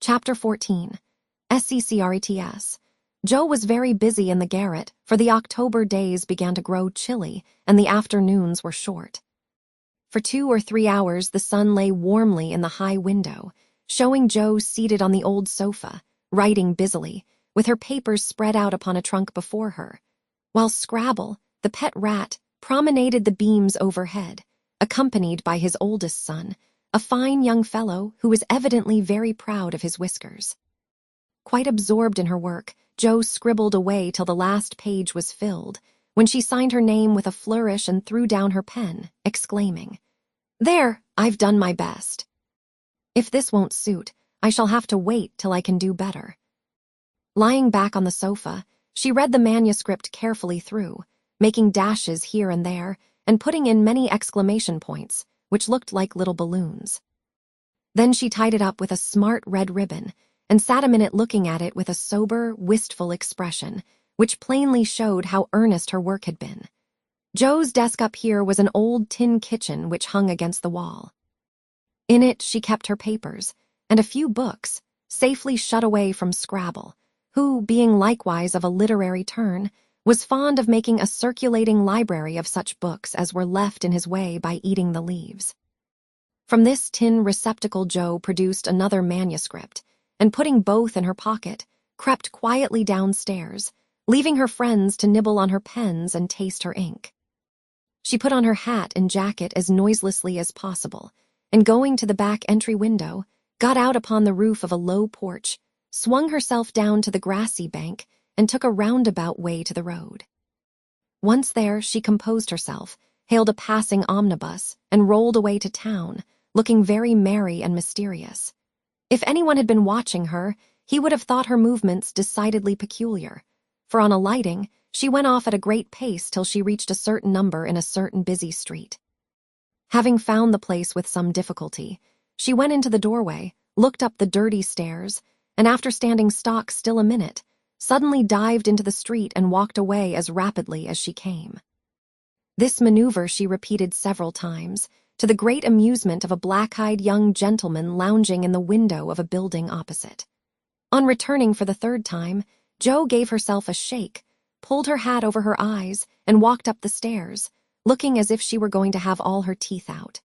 Chapter 14. SCCRETS. Joe was very busy in the garret, for the October days began to grow chilly and the afternoons were short. For 2 or 3 hours the sun lay warmly in the high window, showing Joe seated on the old sofa, writing busily, with her papers spread out upon a trunk before her, while Scrabble, the pet rat, promenaded the beams overhead, accompanied by his oldest son, a fine young fellow who was evidently very proud of his whiskers. Quite absorbed in her work, Joe scribbled away till the last page was filled, when she signed her name with a flourish and threw down her pen, exclaiming, "There, I've done my best. If this won't suit, I shall have to wait till I can do better." Lying back on the sofa, she read the manuscript carefully through, making dashes here and there, and putting in many exclamation points, which looked like little balloons. Then she tied it up with a smart red ribbon, and sat a minute looking at it with a sober, wistful expression, which plainly showed how earnest her work had been. Joe's desk up here was an old tin kitchen which hung against the wall. In it she kept her papers, and a few books, safely shut away from Scrabble, who, being likewise of a literary turn, was fond of making a circulating library of such books as were left in his way by eating the leaves. From this tin receptacle Joe produced another manuscript, and putting both in her pocket, crept quietly downstairs, leaving her friends to nibble on her pens and taste her ink. She put on her hat and jacket as noiselessly as possible, and going to the back entry window, got out upon the roof of a low porch, swung herself down to the grassy bank, and took a roundabout way to the road. Once there, she composed herself, hailed a passing omnibus, and rolled away to town, looking very merry and mysterious. If anyone had been watching her, he would have thought her movements decidedly peculiar, for on alighting, she went off at a great pace till she reached a certain number in a certain busy street. Having found the place with some difficulty, she went into the doorway, looked up the dirty stairs, and after standing stock still a minute, suddenly dived into the street and walked away as rapidly as she came. This maneuver she repeated several times, to the great amusement of a black-eyed young gentleman lounging in the window of a building opposite. On returning for the third time, Joe gave herself a shake, pulled her hat over her eyes, and walked up the stairs, looking as if she were going to have all her teeth out.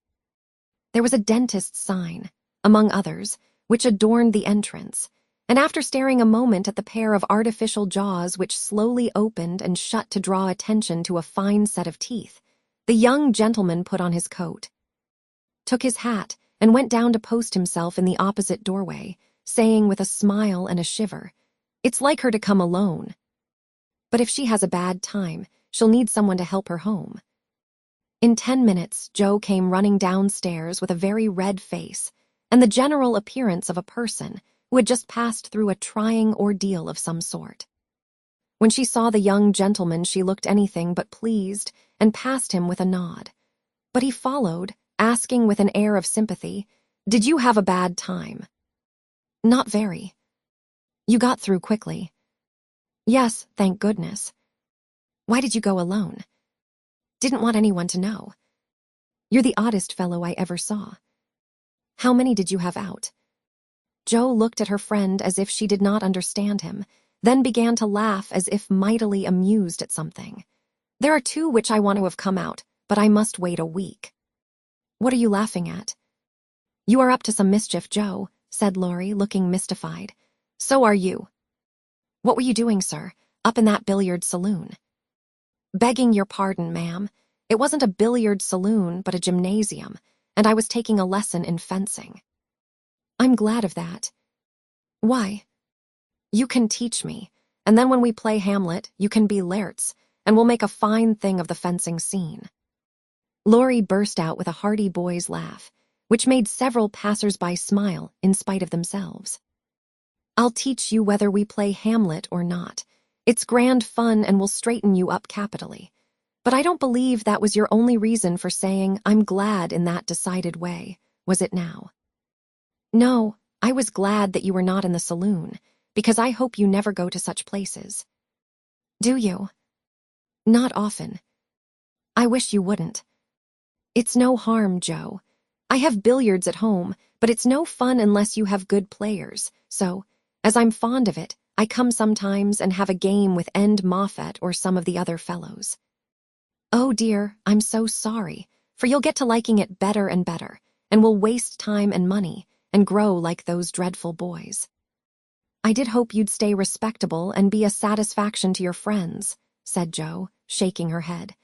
There was a dentist's sign, among others, which adorned the entrance, and after staring a moment at the pair of artificial jaws which slowly opened and shut to draw attention to a fine set of teeth, the young gentleman put on his coat, took his hat, and went down to post himself in the opposite doorway, saying with a smile and a shiver, "It's like her to come alone. But if she has a bad time, she'll need someone to help her home." In 10 minutes, Joe came running downstairs with a very red face and the general appearance of a person who had just passed through a trying ordeal of some sort. When she saw the young gentleman, she looked anything but pleased and passed him with a nod. But he followed, asking with an air of sympathy, "Did you have a bad time?" "Not very." "You got through quickly." "Yes, thank goodness." "Why did you go alone?" "Didn't want anyone to know." "You're the oddest fellow I ever saw." "How many did you have out?" Joe looked at her friend as if she did not understand him, then began to laugh as if mightily amused at something. "There are 2 which I want to have come out, but I must wait a week." "What are you laughing at?" "You are up to some mischief, Joe," said Laurie, looking mystified. "So are you." "What were you doing, sir, up in that billiard saloon?" "Begging your pardon, ma'am. It wasn't a billiard saloon, but a gymnasium, and I was taking a lesson in fencing." "I'm glad of that." "Why?" "You can teach me, and then when we play Hamlet, you can be Laertes, and we'll make a fine thing of the fencing scene." Laurie burst out with a hearty boy's laugh, which made several passers-by smile in spite of themselves. "I'll teach you whether we play Hamlet or not. It's grand fun and will straighten you up capitally. But I don't believe that was your only reason for saying, 'I'm glad' in that decided way, was it now?" "No, I was glad that you were not in the saloon, because I hope you never go to such places." "Do you?" "Not often." "I wish you wouldn't." "It's no harm, Joe. I have billiards at home, but it's no fun unless you have good players, so, as I'm fond of it, I come sometimes and have a game with End Moffat or some of the other fellows. Oh dear, I'm so sorry, for you'll get to liking it better and better, and will waste time and money, and grow like those dreadful boys. I did hope you'd stay respectable and be a satisfaction to your friends, said Jo, shaking her head.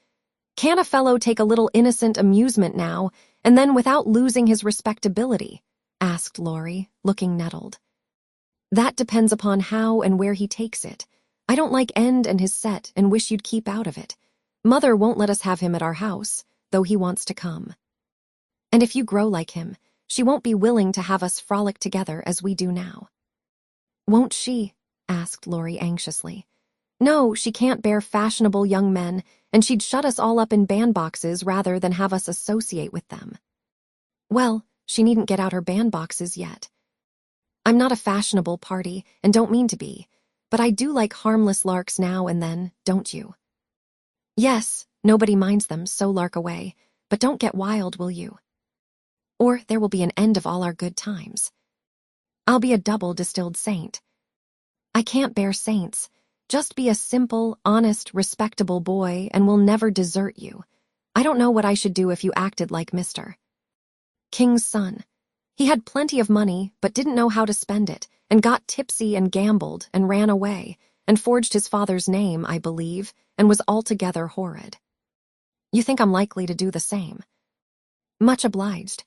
Can a fellow take a little innocent amusement now, and then without losing his respectability? Asked Laurie, looking nettled. That depends upon how and where he takes it. I don't like End and his set and wish you'd keep out of it. Mother won't let us have him at our house, though he wants to come. And if you grow like him, she won't be willing to have us frolic together as we do now. Won't she? Asked Laurie anxiously. No, she can't bear fashionable young men, and she'd shut us all up in bandboxes rather than have us associate with them. Well, she needn't get out her bandboxes yet. I'm not a fashionable party, and don't mean to be, but I do like harmless larks now and then, don't you? Yes, nobody minds them, so lark away, but don't get wild, will you? Or there will be an end of all our good times. I'll be a double distilled saint. I can't bear saints. Just be a simple, honest, respectable boy and we'll never desert you. I don't know what I should do if you acted like Mr. King's son. He had plenty of money, but didn't know how to spend it, and got tipsy and gambled and ran away, and forged his father's name, I believe, and was altogether horrid. You think I'm likely to do the same? Much obliged.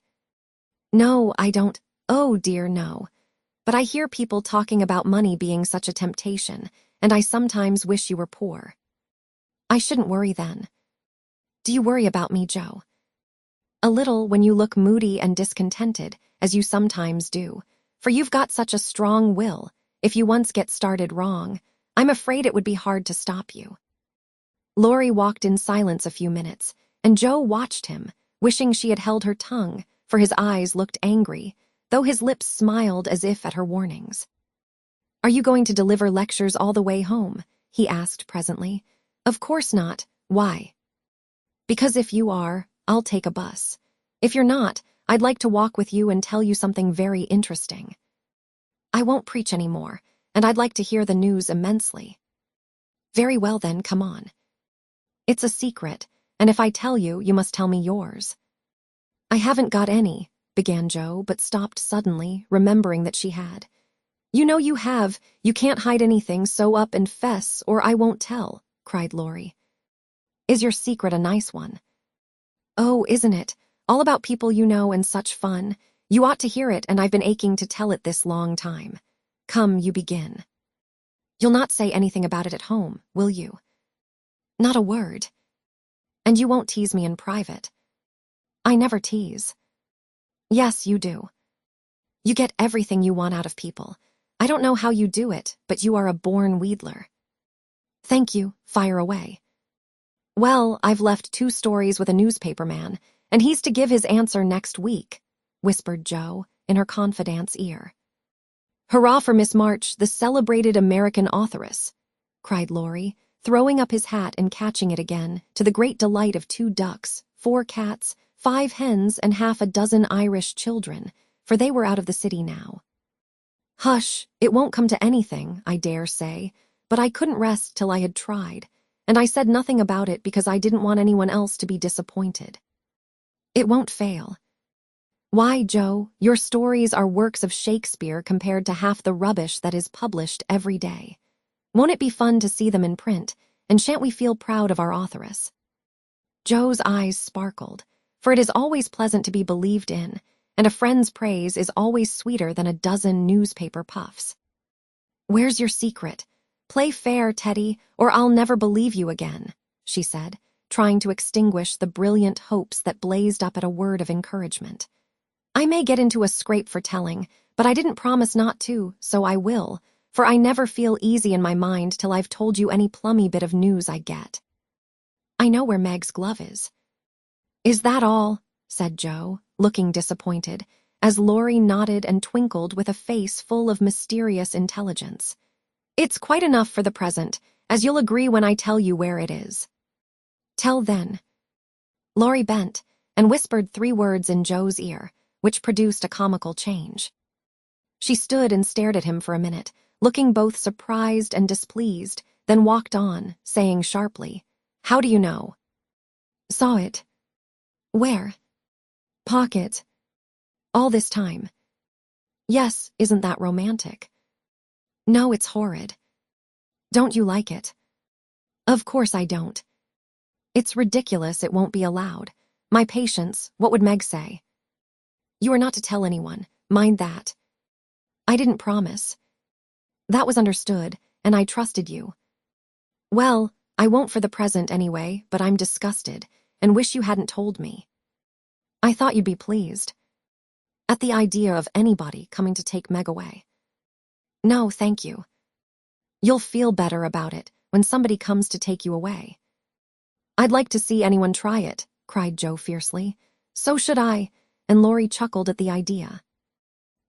No, I don't. Oh dear, no. But I hear people talking about money being such a temptation, and I sometimes wish you were poor. I shouldn't worry then. Do you worry about me, Jo? A little when you look moody and discontented, as you sometimes do, for you've got such a strong will. If you once get started wrong, I'm afraid it would be hard to stop you. Laurie walked in silence a few minutes, and Jo watched him, wishing she had held her tongue, for his eyes looked angry, though his lips smiled as if at her warnings. Are you going to deliver lectures all the way home? He asked presently. Of course not. Why? Because if you are, I'll take a bus. If you're not, I'd like to walk with you and tell you something very interesting. I won't preach any more, and I'd like to hear the news immensely. Very well then, come on. It's a secret, and if I tell you, you must tell me yours. I haven't got any, began Jo, but stopped suddenly, remembering that she had. You know you have. You can't hide anything, so up and fess, or I won't tell, cried Laurie. Is your secret a nice one? Oh, isn't it? All about people you know and such fun. You ought to hear it, and I've been aching to tell it this long time. Come, you begin. You'll not say anything about it at home, will you? Not a word. And you won't tease me in private. I never tease. Yes, you do. You get everything you want out of people. I don't know how you do it, but you are a born wheedler. Thank you, fire away. Well, I've left 2 stories with a newspaper man, and he's to give his answer next week, whispered Jo in her confidante's ear. Hurrah for Miss March, the celebrated American authoress, cried Laurie, throwing up his hat and catching it again, to the great delight of 2 ducks, 4 cats, 5 hens, and half a dozen Irish children, for they were out of the city now. Hush, it won't come to anything, I dare say, but I couldn't rest till I had tried, and I said nothing about it because I didn't want anyone else to be disappointed. It won't fail. Why, Jo, your stories are works of Shakespeare compared to half the rubbish that is published every day. Won't it be fun to see them in print, and shan't we feel proud of our authoress? Jo's eyes sparkled, for it is always pleasant to be believed in, and a friend's praise is always sweeter than a dozen newspaper puffs. Where's your secret? Play fair, Teddy, or I'll never believe you again, she said, trying to extinguish the brilliant hopes that blazed up at a word of encouragement. I may get into a scrape for telling, but I didn't promise not to, so I will, for I never feel easy in my mind till I've told you any plummy bit of news I get. I know where Meg's glove is. Is that all? Said Jo, looking disappointed, as Laurie nodded and twinkled with a face full of mysterious intelligence. It's quite enough for the present, as you'll agree when I tell you where it is. Tell then. Laurie bent and whispered 3 words in Jo's ear, which produced a comical change. She stood and stared at him for a minute, looking both surprised and displeased, then walked on, saying sharply, "How do you know?" "Saw it." "Where?" "Pocket." "All this time?" "Yes, isn't that romantic?" "No, it's horrid." "Don't you like it?" "Of course I don't. It's ridiculous it won't be allowed. My patience, what would Meg say?" "You are not to tell anyone, mind that." "I didn't promise." "That was understood, and I trusted you." "Well, I won't for the present anyway, but I'm disgusted, and wish you hadn't told me." "I thought you'd be pleased." "At the idea of anybody coming to take Meg away." "No, thank you." "You'll feel better about it when somebody comes to take you away." "I'd like to see anyone try it," cried Joe fiercely. "So should I," and Laurie chuckled at the idea.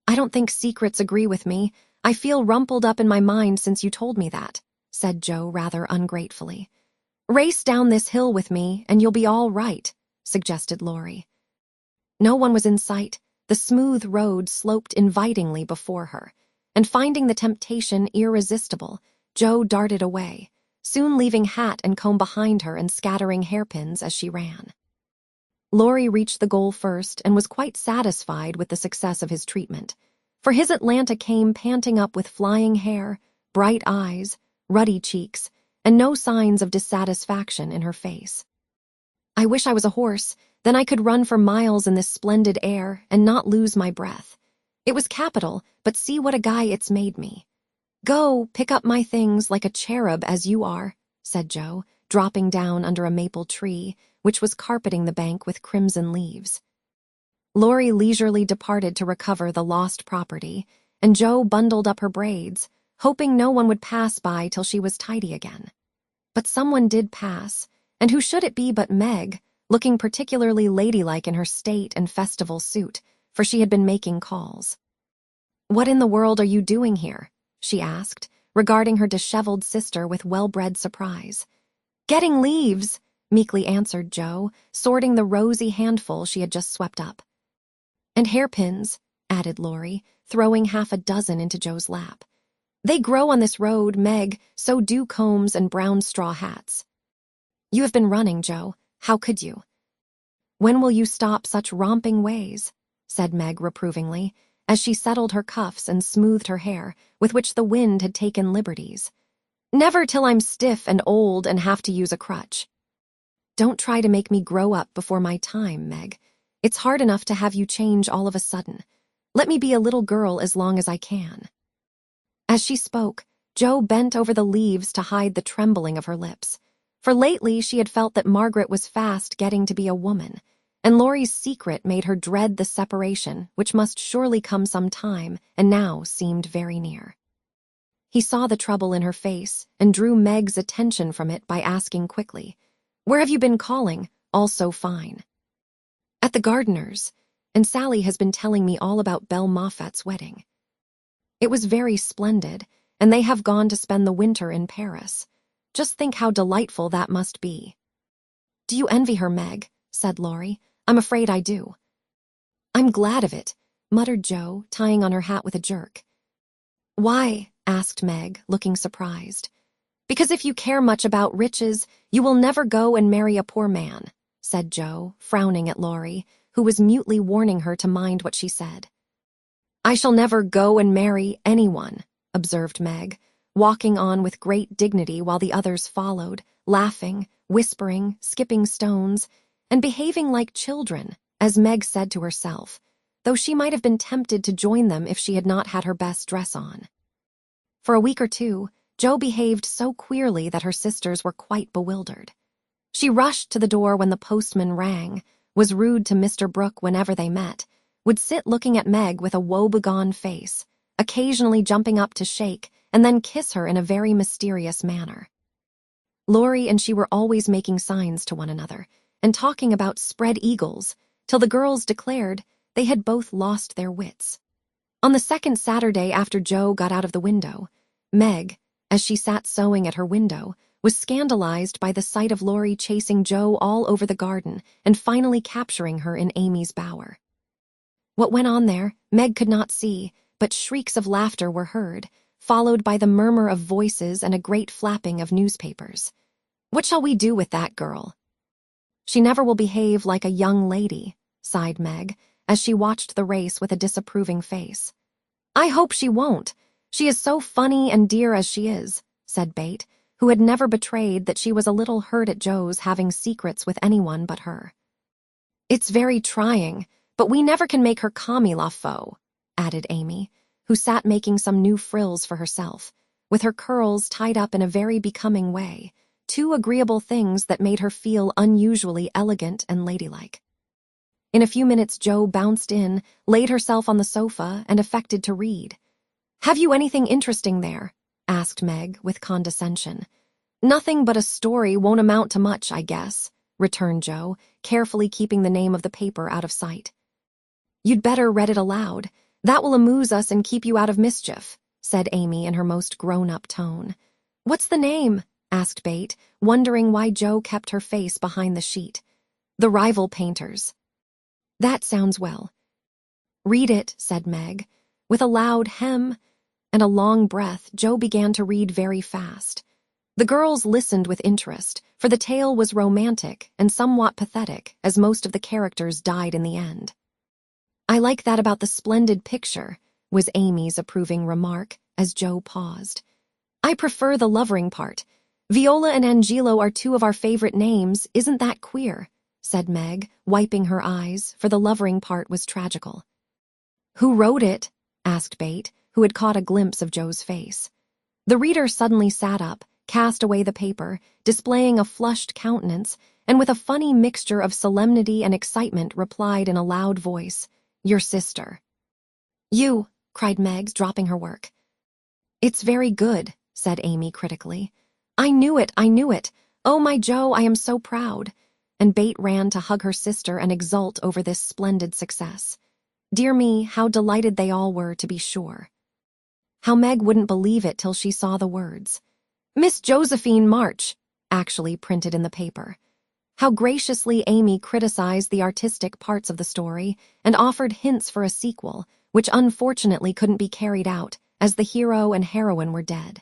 "I don't think secrets agree with me. I feel rumpled up in my mind since you told me that," said Joe rather ungratefully. "Race down this hill with me and you'll be all right," suggested Laurie. No one was in sight. The smooth road sloped invitingly before her, and finding the temptation irresistible, Joe darted away, soon leaving hat and comb behind her and scattering hairpins as she ran. Laurie reached the goal first and was quite satisfied with the success of his treatment, for his Atlanta came panting up with flying hair, bright eyes, ruddy cheeks, and no signs of dissatisfaction in her face. "I wish I was a horse, then I could run for miles in this splendid air and not lose my breath. It was capital, but see what a guy it's made me." "Go, pick up my things like a cherub as you are," said Joe, dropping down under a maple tree, which was carpeting the bank with crimson leaves. Laurie leisurely departed to recover the lost property, and Joe bundled up her braids, hoping no one would pass by till she was tidy again. But someone did pass, and who should it be but Meg, looking particularly ladylike in her state and festival suit, for she had been making calls. "What in the world are you doing here?" she asked, regarding her disheveled sister with well-bred surprise. "Getting leaves," meekly answered Joe, sorting the rosy handful she had just swept up. "And hairpins," added Laurie, throwing half a dozen into Joe's lap. "They grow on this road, Meg, so do combs and brown straw hats." "You have been running, Joe. How could you?" "When will you stop such romping ways?" said Meg reprovingly, as she settled her cuffs and smoothed her hair, with which the wind had taken liberties. "Never till I'm stiff and old and have to use a crutch." "Don't try to make me grow up before my time, Meg. It's hard enough to have you change all of a sudden. Let me be a little girl as long as I can." As she spoke, Joe bent over the leaves to hide the trembling of her lips, for lately she had felt that Margaret was fast getting to be a woman, and Laurie's secret made her dread the separation which must surely come some time and now seemed very near. He saw the trouble in her face and drew Meg's attention from it by asking quickly, "Where have you been calling, all so fine?" "At the gardener's, and Sally has been telling me all about Belle Moffat's wedding. It was very splendid, and they have gone to spend the winter in Paris. Just think how delightful that must be." "Do you envy her, Meg?" said Laurie. "I'm afraid I do." "I'm glad of it," muttered Joe, tying on her hat with a jerk. "Why?" asked Meg, looking surprised. "Because if you care much about riches, you will never go and marry a poor man," said Joe, frowning at Laurie, who was mutely warning her to mind what she said. "I shall never go and marry anyone," observed Meg, walking on with great dignity while the others followed, laughing, whispering, skipping stones, and behaving like children, as Meg said to herself, though she might have been tempted to join them if she had not had her best dress on. For a week or two, Jo behaved so queerly that her sisters were quite bewildered. She rushed to the door when the postman rang, was rude to Mr. Brooke whenever they met, would sit looking at Meg with a woebegone face, occasionally jumping up to shake and then kiss her in a very mysterious manner. Laurie and she were always making signs to one another and talking about spread eagles, till the girls declared they had both lost their wits. On the second Saturday after Jo got out of the window, Meg, as she sat sewing at her window, was scandalized by the sight of Laurie chasing Jo all over the garden and finally capturing her in Amy's bower. What went on there, Meg could not see, but shrieks of laughter were heard, followed by the murmur of voices and a great flapping of newspapers. "What shall we do with that girl?" "She never will behave like a young lady," sighed Meg, as she watched the race with a disapproving face. "I hope she won't. She is so funny and dear as she is," said Bate, who had never betrayed that she was a little hurt at Joe's having secrets with anyone but her. "It's very trying, but we never can make her comme il faut," added Amy, who sat making some new frills for herself, with her curls tied up in a very becoming way, two agreeable things that made her feel unusually elegant and ladylike. In a few minutes Joe bounced in, laid herself on the sofa, and affected to read. "Have you anything interesting there?" asked Meg with condescension. "Nothing but a story won't amount to much, I guess," returned Joe, carefully keeping the name of the paper out of sight. "You'd better read it aloud. That will amuse us and keep you out of mischief," said Amy in her most grown-up tone. "What's the name?" asked Bate, wondering why Joe kept her face behind the sheet. "The Rival Painters." "That sounds well." "Read it," said Meg. With a loud hem and a long breath, Joe began to read very fast. The girls listened with interest, for the tale was romantic and somewhat pathetic, as most of the characters died in the end. "I like that about the splendid picture," was Amy's approving remark, as Joe paused. "I prefer the Lovering part. Viola and Angelo are two of our favorite names, isn't that queer?" said Meg, wiping her eyes, for the Lovering part was tragical. "Who wrote it?" asked Bate, who had caught a glimpse of Joe's face. The reader suddenly sat up, cast away the paper, displaying a flushed countenance, and with a funny mixture of solemnity and excitement replied in a loud voice, "Your sister." "You," cried Meg, dropping her work. "It's very good," said Amy critically. I knew it. Oh, my Joe, I am so proud." And Bate ran to hug her sister and exult over this splendid success. Dear me, how delighted they all were, to be sure. How Meg wouldn't believe it till she saw the words. "Miss Josephine March," actually printed in the paper. How graciously Amy criticized the artistic parts of the story and offered hints for a sequel, which unfortunately couldn't be carried out, as the hero and heroine were dead.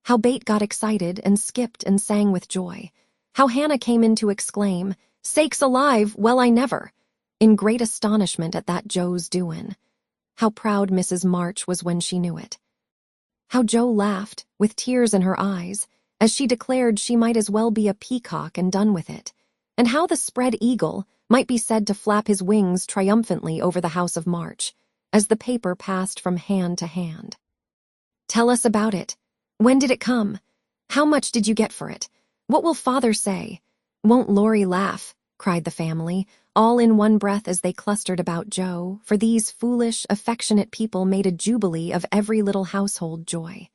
How Bate got excited and skipped and sang with joy. How Hannah came in to exclaim, "Sakes alive, well I never," in great astonishment at that Joe's doin'. How proud Mrs. March was when she knew it. How Joe laughed, with tears in her eyes, as she declared she might as well be a peacock and done with it, and how the spread eagle might be said to flap his wings triumphantly over the house of March, as the paper passed from hand to hand. "Tell us about it. When did it come? How much did you get for it? What will father say? Won't Laurie laugh?" cried the family, all in one breath as they clustered about Joe, for these foolish, affectionate people made a jubilee of every little household joy.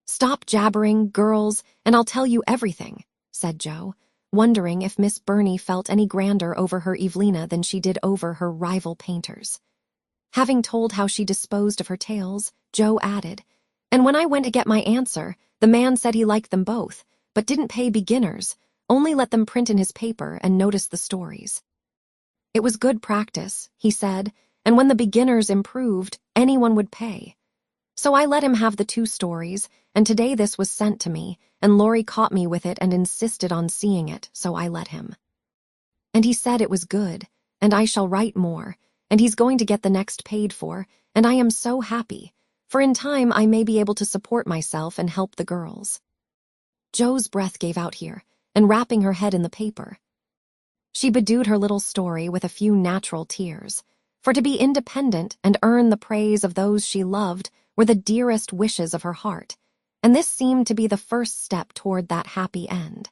"Stop jabbering, girls, and I'll tell you everything," said Joe, wondering if Miss Burney felt any grander over her Evelina than she did over her rival painters. Having told how she disposed of her tales, Joe added, "And when I went to get my answer, the man said he liked them both, but didn't pay beginners, only let them print in his paper and notice the stories. It was good practice, he said, and when the beginners improved, anyone would pay. So I let him have the 2 stories, and today this was sent to me, and Laurie caught me with it and insisted on seeing it, so I let him. And he said it was good, and I shall write more, and he's going to get the next paid for, and I am so happy, for in time I may be able to support myself and help the girls." Joe's breath gave out here, and wrapping her head in the paper, she bedewed her little story with a few natural tears, for to be independent and earn the praise of those she loved were the dearest wishes of her heart, and this seemed to be the first step toward that happy end.